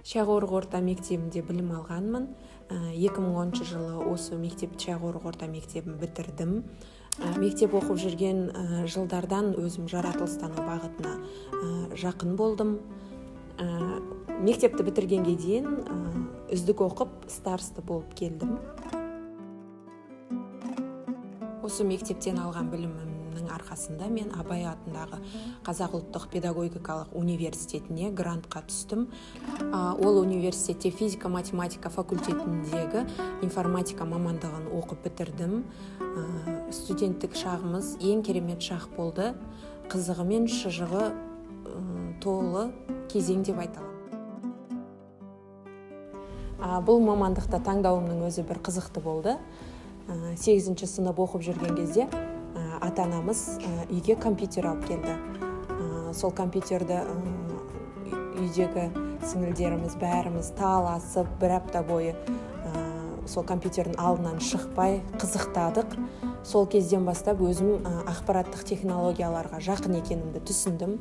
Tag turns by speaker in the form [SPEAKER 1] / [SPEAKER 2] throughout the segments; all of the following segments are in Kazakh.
[SPEAKER 1] Шайқорық орта мектебінде білім алғанмын. 2010 жылы осы Шайқорық орта мектебін бітірдім. Мектеп оқып жүрген жылдардан өзім жаратылыстану бағытына жақын болдым. Мектепті бітіргенге дейін үздік оқып староста болып келдім. Осы мектептен алған білімімнің арқасында мен Абай атындағы Қазақ ұлттық педагогикалық университетіне грантқа түстім. Ол университетте физика-математика факультетіндегі информатика мамандығын оқып бітірдім. Студенттік шағымыз ең керемет шақ болды. Қызығы мен шыжығы толы кезең деп айталам. Бұл мамандықта таңдауымның өзі бір қызықты болды. 8-ші сынып оқып жүрген кезде ата-анамыз үйге компьютер алып келді. Сол компьютерді үйдегі сіңілдеріміз бәріміз таласып, бір апта бойы сол компьютердің алдынан шықпай қызықтадық. Сол кезден бастап өзім ақпараттық технологияларға жақын екенімді түсіндім.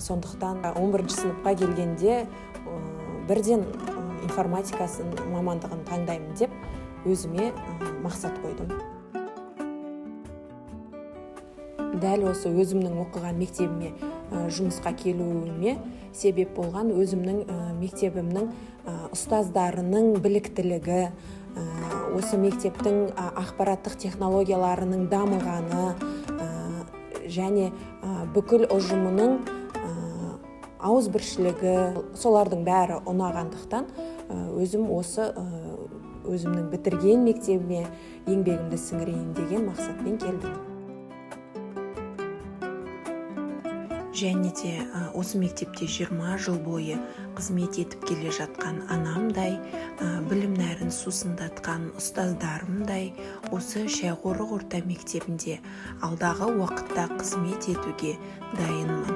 [SPEAKER 1] Сондықтан 11-ші сыныпқа келгенде бірден информатикасын мамандығын таңдаймын деп өзіме мақсат қойдым. Дәл осы өзімнің оқыған мектебіме жұмысқа келуіме себеп болған өзімнің мектебімнің ұстаздарының біліктілігі, осы мектептің ақпараттық технологияларының дамығаны және бүкіл ұжымының ауызбіршілігі, солардың бәрі ұнағандықтан өзімнің бітірген мектебіме еңбегімді сіңірейін деген мақсатпен келдім. Және де осы мектепте 20 жыл бойы қызмет етіп келе жатқан анамдай, білім нәрін сусындатқан ұстаздарымдай, осы Шайқорық орта мектебінде алдағы уақытта қызмет етуге дайынмын.